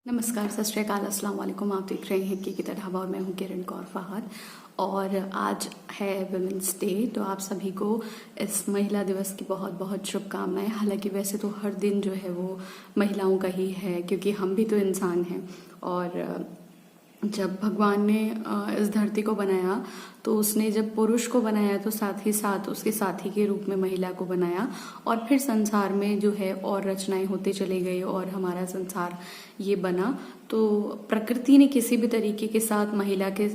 नमस्कार, सत श्री अकाल, अस्सलाम वालेकुम। आप देख रहे हैं की ढाबा और मैं हूं किरण कौर फहद। और आज है वुमेंस डे, तो आप सभी को इस महिला दिवस की बहुत बहुत शुभकामनाएं। हालांकि वैसे तो हर दिन जो है वो महिलाओं का ही है, क्योंकि हम भी तो इंसान हैं। और जब भगवान ने इस धरती को बनाया तो उसने जब पुरुष को बनाया तो साथ ही साथ उसके साथी के रूप में महिला को बनाया। और फिर संसार में जो है और रचनाएं होते चले गए और हमारा संसार ये बना। तो प्रकृति ने किसी भी तरीके के साथ महिला के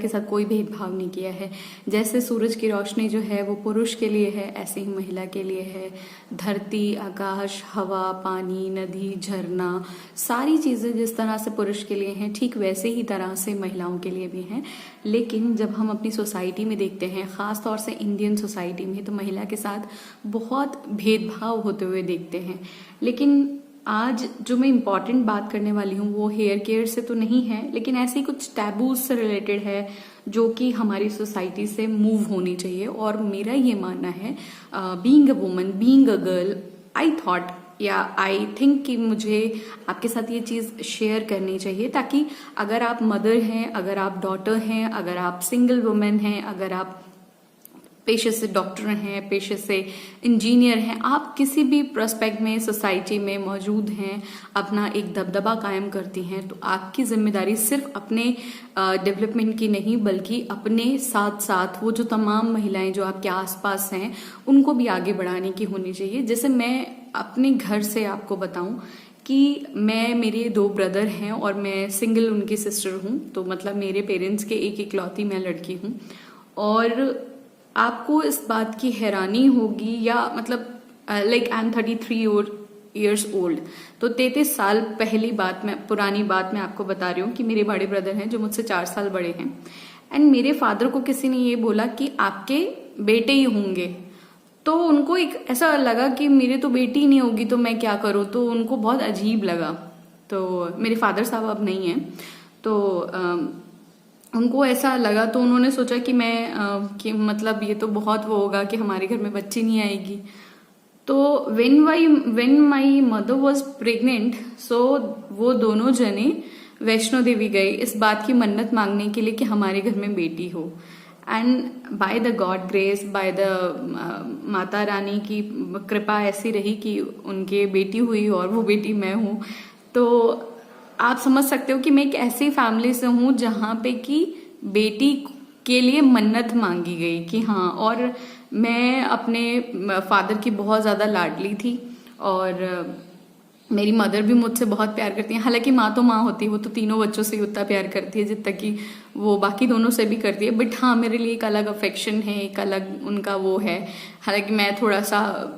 साथ कोई भेदभाव नहीं किया है। जैसे सूरज की रोशनी जो है वो पुरुष के लिए है, ऐसे ही महिला के लिए है। धरती, आकाश, हवा, पानी, नदी, झरना, सारी चीजें जिस तरह से पुरुष के लिए हैं, ठीक वैसे ही तरह से महिलाओं के लिए भी हैं। लेकिन जब हम अपनी सोसाइटी में देखते हैं, खास तौर से इंडियन सोसाइटी में, तो महिला के साथ बहुत भेदभाव होते हुए देखते हैं। लेकिन आज जो मैं इम्पॉर्टेंट बात करने वाली हूँ वो हेयर केयर से तो नहीं है, लेकिन ऐसे ही कुछ टैबूज से रिलेटेड है जो कि हमारी सोसाइटी से मूव होनी चाहिए। और मेरा ये मानना है, being a woman, being a girl, I thought या आई थिंक कि मुझे आपके साथ ये चीज शेयर करनी चाहिए, ताकि अगर आप मदर हैं, अगर आप डॉटर हैं, अगर आप सिंगल वुमेन हैं, अगर आप पेशे से डॉक्टर हैं, पेशे से इंजीनियर हैं, आप किसी भी प्रोस्पेक्ट में सोसाइटी में मौजूद हैं, अपना एक दबदबा कायम करती हैं, तो आपकी जिम्मेदारी सिर्फ अपने डेवलपमेंट की नहीं, बल्कि अपने साथ साथ वो जो तमाम महिलाएं जो आपके आसपास हैं उनको भी आगे बढ़ाने की होनी चाहिए। जैसे मैं अपने घर से आपको बताऊं कि मेरे 2 ब्रदर हैं और मैं सिंगल उनकी सिस्टर हूं, तो मतलब मेरे पेरेंट्स के एक इकलौती मैं लड़की हूं। और आपको इस बात की हैरानी होगी, या मतलब like I am 33 years old, तो 33 साल पुरानी बात मैं आपको बता रही हूँ कि मेरे बड़े ब्रदर हैं जो मुझसे 4 साल बड़े हैं। एंड मेरे फादर को किसी ने ये बोला कि आपके बेटे ही होंगे, तो उनको एक ऐसा लगा कि मेरे तो बेटी ही नहीं होगी तो मैं क्या करूँ, तो उनको बहुत अजीब लगा। तो मेरे फादर साहब अब नहीं है, तो उनको ऐसा लगा, तो उन्होंने सोचा कि कि मतलब ये तो बहुत वो होगा कि हमारे घर में बच्ची नहीं आएगी। तो when my mother was pregnant, so वो दोनों जने वैष्णो देवी गए इस बात की मन्नत मांगने के लिए कि हमारे घर में बेटी हो। And by the God grace, by the Mata Rani की कृपा ऐसी रही कि उनके बेटी हुई और वो बेटी मैं हूं। तो आप समझ सकते हो कि मैं एक ऐसी फैमिली से हूं जहां पे कि बेटी के लिए मन्नत मांगी गई कि हाँ। और मैं अपने फादर की बहुत ज्यादा लाडली थी, और मेरी मदर भी मुझसे बहुत प्यार करती है। हालांकि माँ तो माँ होती है, वो तो तीनों बच्चों से ही उतना प्यार करती है जितना कि वो बाकी दोनों से भी करती है। बट हाँ, मेरे लिए एक अलग अफेक्शन है, एक अलग उनका वो है। हालांकि मैं थोड़ा सा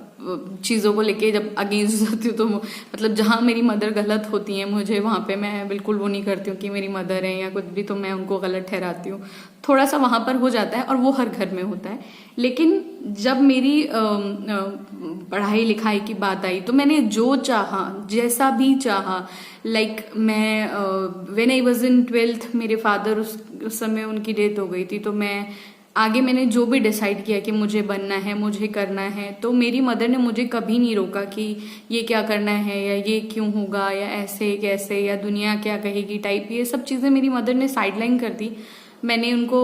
चीज़ों को लेके जब अगेंस्ट जाती हूँ, तो मतलब जहाँ मेरी मदर गलत होती है मुझे वहाँ पे मैं बिल्कुल वो नहीं करती हूँ कि मेरी मदर है या कुछ भी, तो मैं उनको गलत ठहराती हूँ। थोड़ा सा वहाँ पर हो जाता है, और वो हर घर में होता है। लेकिन जब मेरी पढ़ाई लिखाई की बात आई, तो मैंने जो चाहा, जैसा भी चाहा, लाइक मैं when I was in 12th, मेरे फादर उस समय उनकी डेथ हो गई थी, तो मैंने जो भी डिसाइड किया कि मुझे बनना है, मुझे करना है, तो मेरी मदर ने मुझे कभी नहीं रोका कि ये क्या करना है या ये क्यों होगा या ऐसे कैसे या दुनिया क्या कहेगी टाइप। ये सब चीजें मेरी मदर ने साइडलाइन कर दी। मैंने उनको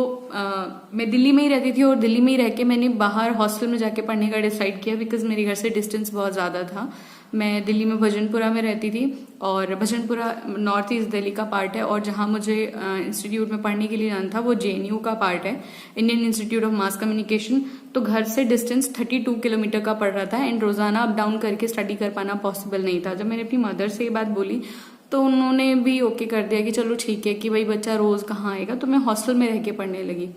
मैं दिल्ली में ही रहती थी, और दिल्ली में ही रह के मैंने बाहर हॉस्टल में जाके पढ़ने का डिसाइड किया, बिकॉज मेरे घर से डिस्टेंस बहुत ज़्यादा था। मैं दिल्ली में भजनपुरा में रहती थी, और भजनपुरा नॉर्थ ईस्ट दिल्ली का पार्ट है, और जहाँ मुझे इंस्टीट्यूट में पढ़ने के लिए जाना था वो JNU का पार्ट है, Indian institute of mass communication. तो घर से डिस्टेंस 32 किलोमीटर का पड़ रहा था, एंड रोजाना अप डाउन करके स्टडी कर पाना पॉसिबल नहीं था। जब मैंने अपनी मदर से ये बात बोली तो उन्होंने भी ओके कर दिया कि चलो ठीक है, कि भाई बच्चा रोज कहाँ आएगा। तो मैं हॉस्टल में रह के पढ़ने लगी।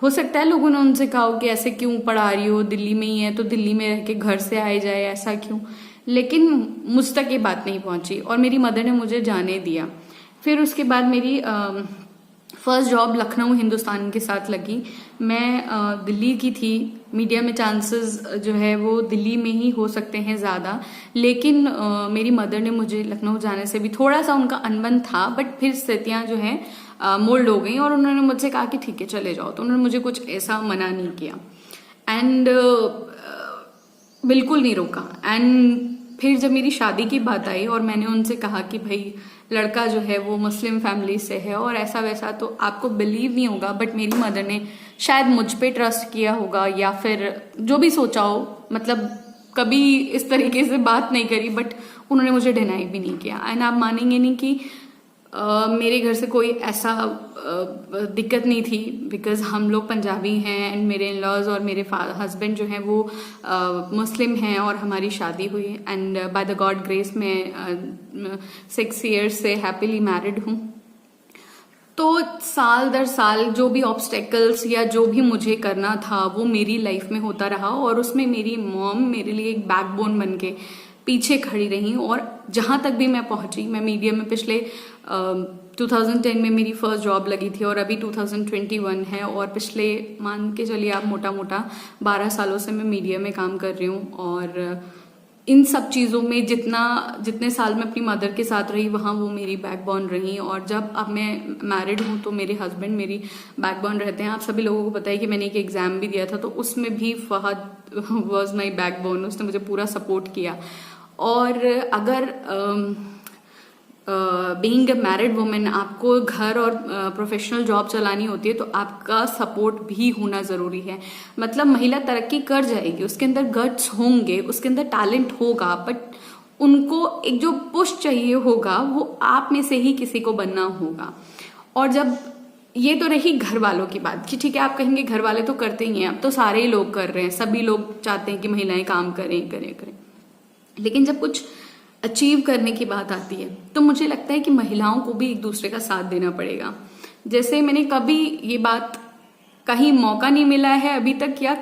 हो सकता है लोगों ने उनसे कहा कि ऐसे क्यों पढ़ा रही हो, दिल्ली में ही है तो दिल्ली में रह के घर से आए जाए, ऐसा क्यों। लेकिन मुझ तक ये बात नहीं पहुंची, और मेरी मदर ने मुझे जाने दिया। फिर उसके बाद मेरी फर्स्ट जॉब लखनऊ हिंदुस्तान के साथ लगी। मैं दिल्ली की थी, मीडिया में चांसेस जो है वो दिल्ली में ही हो सकते हैं ज़्यादा, लेकिन मेरी मदर ने मुझे लखनऊ जाने से भी थोड़ा सा उनका अनबन था, बट फिर स्थितियां जो है मोल्ड हो गई, और उन्होंने मुझसे कहा कि ठीक है चले जाओ। तो उन्होंने मुझे कुछ ऐसा मना नहीं किया, एंड बिल्कुल नहीं रोका। एंड फिर जब मेरी शादी की बात आई और मैंने उनसे कहा कि भाई लड़का जो है वो मुस्लिम फैमिली से है और ऐसा वैसा, तो आपको बिलीव नहीं होगा, बट मेरी मदर ने शायद मुझ पे ट्रस्ट किया होगा या फिर जो भी सोचा हो, मतलब कभी इस तरीके से बात नहीं करी, बट उन्होंने मुझे डिनाई भी नहीं किया। एंड आप मानेंगे नहीं कि मेरे घर से कोई ऐसा दिक्कत नहीं थी, बिकॉज हम लोग पंजाबी हैं एंड मेरे इन लॉज और मेरे हस्बैंड जो हैं वो मुस्लिम हैं और हमारी शादी हुई and by the God grace मैं 6 years से हैप्पीली मैरिड हूँ। तो साल दर साल जो भी ऑब्स्टेकल्स या जो भी मुझे करना था वो मेरी लाइफ में होता रहा और उसमें मेरी मॉम मेरे लिए एक बैकबोन बन के पीछे खड़ी रही और जहां तक भी मैं पहुंची, मैं मीडिया में पिछले 2010 में मेरी फर्स्ट जॉब लगी थी और अभी 2021 है और पिछले मान के चलिए आप मोटा मोटा 12 सालों से मैं मीडिया में काम कर रही हूँ। और इन सब चीज़ों में जितने साल मैं अपनी मदर के साथ रही वहाँ वो मेरी बैकबोन रही। और जब अब मैं मैरिड हूँ तो मेरे हस्बैंड मेरी बैकबोन रहते हैं। आप सभी लोगों को पता है कि मैंने एक एग्जाम भी दिया था तो उसमें भी फहद वॉज माई बैकबोन, उसने मुझे पूरा सपोर्ट किया। और अगर बीइंग अ मैरिड वुमेन आपको घर और प्रोफेशनल जॉब चलानी होती है तो आपका सपोर्ट भी होना जरूरी है। मतलब महिला तरक्की कर जाएगी, उसके अंदर गट्स होंगे, उसके अंदर टैलेंट होगा, बट उनको एक जो पुश चाहिए होगा वो आप में से ही किसी को बनना होगा। और जब ये तो रही घर वालों की बात कि ठीक है आप कहेंगे घर वाले तो करते ही हैं, अब तो सारे ही लोग कर रहे हैं, सभी लोग चाहते हैं कि महिलाएं काम करें करें करें। लेकिन जब कुछ अचीव करने की बात आती है तो मुझे लगता है कि महिलाओं को भी एक दूसरे का साथ देना पड़ेगा। जैसे मैंने कभी ये बात कहीं मौका नहीं मिला है अभी तक या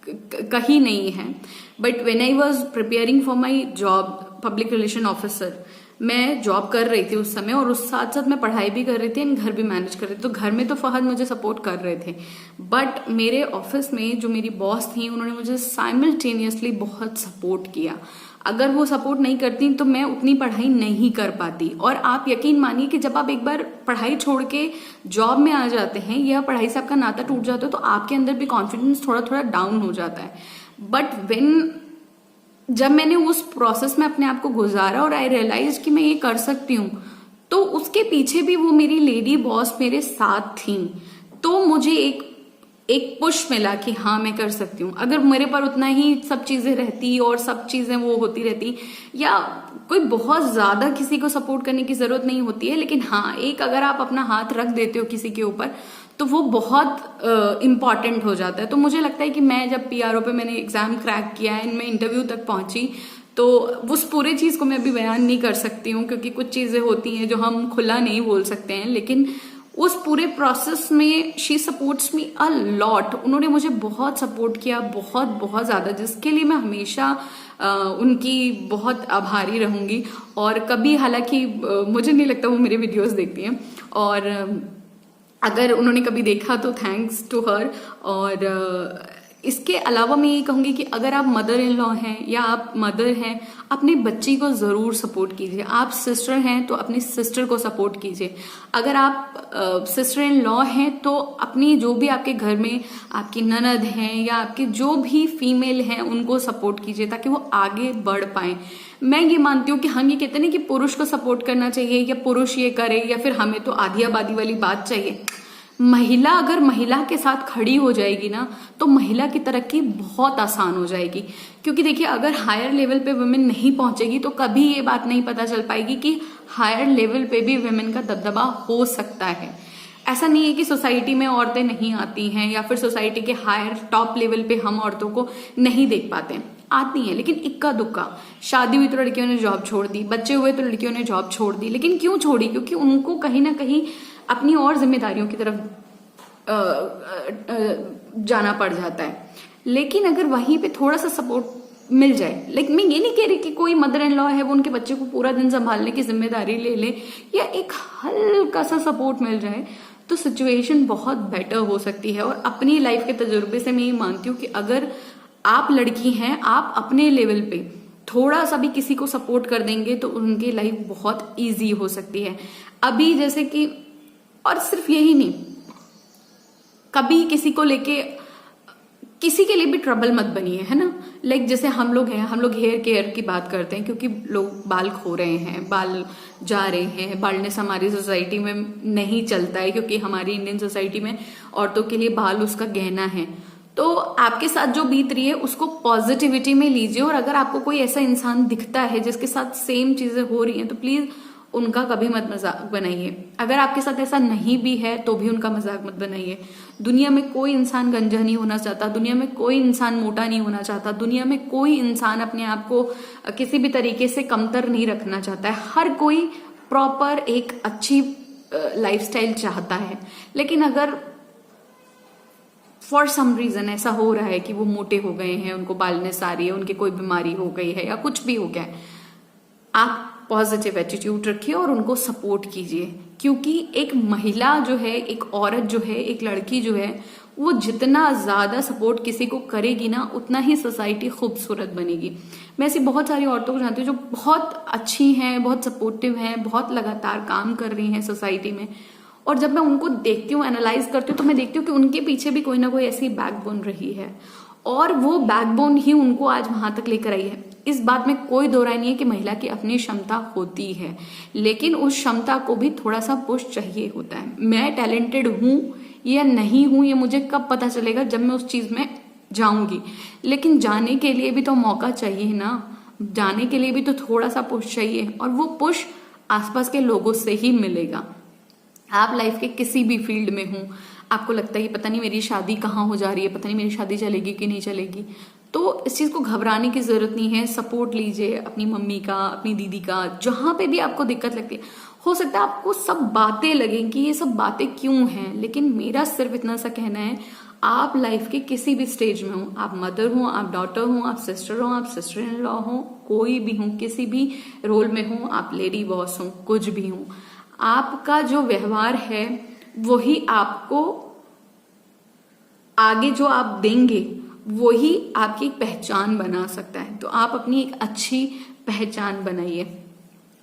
कहीं नहीं है, but when I was preparing for my job public relation officer, मैं जॉब कर रही थी उस समय और उस साथ साथ मैं पढ़ाई भी कर रही थी एंड घर भी मैनेज कर रही थी। तो घर में तो फहद मुझे सपोर्ट कर रहे थे, बट मेरे ऑफिस में जो मेरी बॉस थी उन्होंने मुझे साइमल्टेनियसली बहुत सपोर्ट किया। अगर वो सपोर्ट नहीं करती तो मैं उतनी पढ़ाई नहीं कर पाती। और आप यकीन मानिए कि जब आप एक बार पढ़ाई छोड़ के जॉब में आ जाते हैं या पढ़ाई से आपका नाता टूट जाता है तो आपके अंदर भी कॉन्फिडेंस थोड़ा थोड़ा डाउन हो जाता है। बट जब मैंने उस प्रोसेस में अपने आप को गुजारा और आई रियलाइज कि मैं ये कर सकती हूँ, तो उसके पीछे भी वो मेरी लेडी बॉस मेरे साथ थी। तो मुझे एक पुश मिला कि हाँ मैं कर सकती हूँ। अगर मेरे पर उतना ही सब चीजें रहती और सब चीजें वो होती रहती, या कोई बहुत ज्यादा किसी को सपोर्ट करने की जरूरत नहीं होती है, लेकिन हाँ एक अगर आप अपना हाथ रख देते हो किसी के ऊपर तो वो बहुत इम्पॉर्टेंट हो जाता है। तो मुझे लगता है कि मैं जब पीआरओ पे मैंने एग्जाम क्रैक किया है, मैं इंटरव्यू तक पहुंची, तो उस पूरे चीज को मैं अभी बयान नहीं कर सकती हूँ क्योंकि कुछ चीजें होती हैं जो हम खुला नहीं बोल सकते हैं। लेकिन उस पूरे प्रोसेस में she supports me a lot. उन्होंने मुझे बहुत सपोर्ट किया, बहुत बहुत ज्यादा, जिसके लिए मैं हमेशा उनकी बहुत आभारी रहूंगी। और कभी हालांकि मुझे नहीं लगता वो मेरे वीडियोस देखती हैं, और अगर उन्होंने कभी देखा तो थैंक्स टू हर। और इसके अलावा मैं ये कहूंगी कि अगर आप मदर इन लॉ हैं या आप मदर हैं, अपनी बच्ची को जरूर सपोर्ट कीजिए। आप सिस्टर हैं तो अपनी सिस्टर को सपोर्ट कीजिए। अगर आप सिस्टर इन लॉ हैं तो अपनी जो भी आपके घर में आपकी ननद हैं या आपके जो भी फीमेल हैं उनको सपोर्ट कीजिए ताकि वो आगे बढ़ पाए। मैं ये मानती हूँ कि हम ये कहते नहीं कि पुरुष को सपोर्ट करना चाहिए या पुरुष ये करे या फिर हमें तो आधी आबादी वाली बात चाहिए। महिला अगर महिला के साथ खड़ी हो जाएगी ना तो महिला की तरक्की बहुत आसान हो जाएगी। क्योंकि देखिए अगर हायर लेवल पे वुमेन नहीं पहुंचेगी तो कभी ये बात नहीं पता चल पाएगी कि हायर लेवल पे भी वुमेन का दबदबा हो सकता है। ऐसा नहीं है कि सोसाइटी में औरतें नहीं आती हैं या फिर सोसाइटी के हायर टॉप लेवल पे हम औरतों को नहीं देख पाते, आती हैं, लेकिन इक्का दुक्का। शादी हुई तो लड़कियों ने जॉब छोड़ दी, बच्चे हुए तो लड़कियों ने जॉब छोड़ दी। लेकिन क्यों छोड़ी? क्योंकि उनको कहीं ना कहीं अपनी और जिम्मेदारियों की तरफ जाना पड़ जाता है। लेकिन अगर वहीं पे थोड़ा सा सपोर्ट मिल जाए, लेकिन मैं ये नहीं कह रही कि कोई मदर इन लॉ है वो उनके बच्चे को पूरा दिन संभालने की जिम्मेदारी ले ले, या एक हल्का सा सपोर्ट मिल जाए तो सिचुएशन बहुत बेटर हो सकती है। और अपनी लाइफ के तजुर्बे से मैं ये मानती हूँ कि अगर आप लड़की हैं, आप अपने लेवल पे थोड़ा सा भी किसी को सपोर्ट कर देंगे तो उनकी लाइफ बहुत इजी हो सकती है। अभी जैसे कि, और सिर्फ यही नहीं, कभी किसी को लेके किसी के लिए भी ट्रबल मत बनिए, है ना। लाइक जैसे हम लोग हैं, हम लोग हेयर केयर की बात करते हैं क्योंकि लोग बाल खो रहे हैं, बाल जा रहे हैं, बाल्डनेस हमारी सोसाइटी में नहीं चलता है क्योंकि हमारी इंडियन सोसाइटी में औरतों के लिए बाल उसका गहना है। तो आपके साथ जो बीत रही है उसको पॉजिटिविटी में लीजिए, और अगर आपको कोई ऐसा इंसान दिखता है जिसके साथ सेम चीजें हो रही हैं तो प्लीज उनका कभी मत मजाक बनाइए। अगर आपके साथ ऐसा नहीं भी है तो भी उनका मजाक मत बनाइए। दुनिया में कोई इंसान गंजा नहीं होना चाहता, दुनिया में कोई इंसान मोटा नहीं होना चाहता, दुनिया में कोई इंसान अपने आप को किसी भी तरीके से कमतर नहीं रखना चाहता है। हर कोई प्रॉपर एक अच्छी लाइफस्टाइल चाहता है। लेकिन अगर फॉर सम रीजन ऐसा हो रहा है कि वो मोटे हो गए हैं, उनको बालनेस आ रही है, उनकी कोई बीमारी हो गई है या कुछ भी हो गया है, आप पॉजिटिव एटीट्यूड रखिए और उनको सपोर्ट कीजिए। क्योंकि एक महिला जो है, एक औरत जो है, एक लड़की जो है, वो जितना ज्यादा सपोर्ट किसी को करेगी ना उतना ही सोसाइटी खूबसूरत बनेगी। मैं ऐसी बहुत सारी औरतों को जानती हूँ जो बहुत अच्छी हैं, बहुत सपोर्टिव हैं, बहुत लगातार काम कर रही हैं सोसाइटी में, और जब मैं उनको देखती हूँ, एनालाइज करती हूँ, तो मैं देखती हूँ कि उनके पीछे भी कोई ना कोई ऐसी बैकबोन रही है और वो बैकबोन ही उनको आज वहां तक लेकर आई है। इस बात में कोई दो राय नहीं है कि महिला की अपनी क्षमता होती है, लेकिन उस क्षमता को भी थोड़ा सा पुश चाहिए होता है। मैं टैलेंटेड हूं या नहीं हूं ये मुझे कब पता चलेगा, जब मैं उस चीज में जाऊंगी। लेकिन जाने के लिए भी तो मौका चाहिए ना, जाने के लिए भी तो थोड़ा सा पुश चाहिए, और वो पुश आसपास के लोगों से ही मिलेगा। आप लाइफ के किसी भी फील्ड में हो, आपको लगता है कि पता नहीं मेरी शादी कहाँ हो जा रही है, पता नहीं मेरी शादी चलेगी कि नहीं चलेगी, तो इस चीज को घबराने की जरूरत नहीं है। सपोर्ट लीजिए अपनी मम्मी का, अपनी दीदी का, जहां पे भी आपको दिक्कत लगती है। हो सकता है आपको सब बातें लगें कि ये सब बातें क्यों हैं, लेकिन मेरा सिर्फ इतना सा कहना है, आप लाइफ के किसी भी स्टेज में हो, आप मदर हो, आप डॉटर हो, आप सिस्टर हो, आप सिस्टर इन लॉ हो, कोई भी हो, किसी भी रोल में हो, आप लेडी बॉस हो, कुछ भी हो, आपका जो व्यवहार है वही आपको आगे जो आप देंगे वही आपकी एक पहचान बना सकता है। तो आप अपनी एक अच्छी पहचान बनाइए।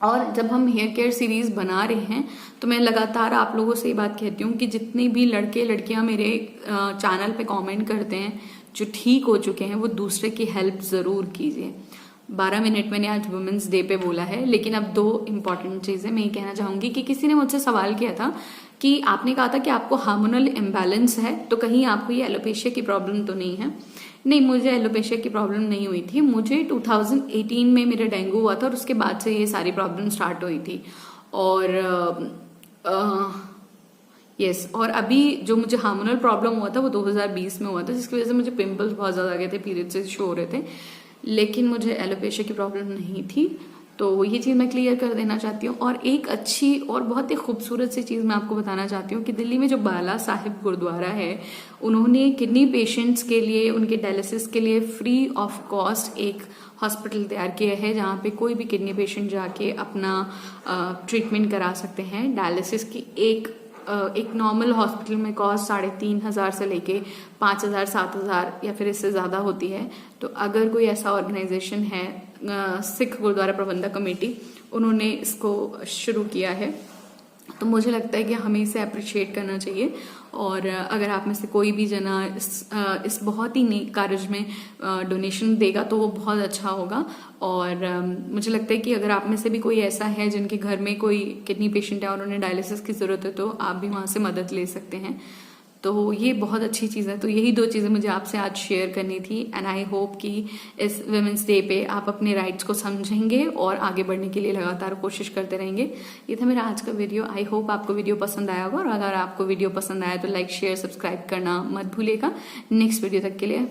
और जब हम हेयर केयर सीरीज बना रहे हैं तो मैं लगातार आप लोगों से ये बात कहती हूँ कि जितने भी लड़के लड़कियां मेरे चैनल पे कमेंट करते हैं जो ठीक हो चुके हैं, वो दूसरे की हेल्प जरूर कीजिए। 12 मिनट मैंने आज वुमेन्स डे पे बोला है, लेकिन अब 2 इंपॉर्टेंट चीजें मैं ये कहना चाहूंगी कि किसी ने मुझसे सवाल किया था कि आपने कहा था कि आपको हार्मोनल इम्बैलेंस है, तो कहीं आपको ये एलोपेशिया की प्रॉब्लम तो नहीं है। नहीं, मुझे एलोपेशिया की प्रॉब्लम नहीं हुई थी। मुझे 2018 में मेरा डेंगू हुआ था और उसके बाद से ये सारी प्रॉब्लम स्टार्ट हुई थी। और यस, और अभी जो मुझे हार्मोनल प्रॉब्लम हुआ था वो 2020 में हुआ था, जिसकी वजह से मुझे पिंपल्स बहुत ज्यादा आ गए थे, पीरियड से शो हो रहे थे, लेकिन मुझे एलोपेशिया की प्रॉब्लम नहीं थी। तो ये चीज मैं क्लियर कर देना चाहती हूँ। और एक अच्छी और बहुत ही खूबसूरत सी चीज मैं आपको बताना चाहती हूँ कि दिल्ली में जो बाला साहिब गुरुद्वारा है, उन्होंने किडनी पेशेंट्स के लिए, उनके डायलिसिस के लिए फ्री ऑफ कॉस्ट एक हॉस्पिटल तैयार किया है, जहाँ पे कोई भी किडनी पेशेंट जाके अपना ट्रीटमेंट करा सकते हैं। डायलिसिस की एक नॉर्मल हॉस्पिटल में कॉस्ट 3,500 से लेके 5,000, 7,000 या फिर इससे ज्यादा होती है। तो अगर कोई ऐसा ऑर्गेनाइजेशन है, सिख गुरुद्वारा प्रबंधक कमेटी, उन्होंने इसको शुरू किया है, तो मुझे लगता है कि हमें इसे अप्रिशिएट करना चाहिए। और अगर आप में से कोई भी जना इस बहुत ही नेक कार्य में डोनेशन देगा तो वो बहुत अच्छा होगा। और मुझे लगता है कि अगर आप में से भी कोई ऐसा है जिनके घर में कोई किडनी पेशेंट है और उन्हें डायलिसिस की जरूरत है, तो आप भी वहां से मदद ले सकते हैं। तो ये बहुत अच्छी चीज़ है। तो यही 2 चीज़ें मुझे आपसे आज शेयर करनी थी, एंड आई होप कि इस वुमेन्स डे पे आप अपने राइट्स को समझेंगे और आगे बढ़ने के लिए लगातार कोशिश करते रहेंगे। ये था मेरा आज का वीडियो। आई होप आपको वीडियो पसंद आया होगा, और अगर आपको वीडियो पसंद आया तो लाइक, शेयर, सब्सक्राइब करना मत भूलिएगा। नेक्स्ट वीडियो तक के लिए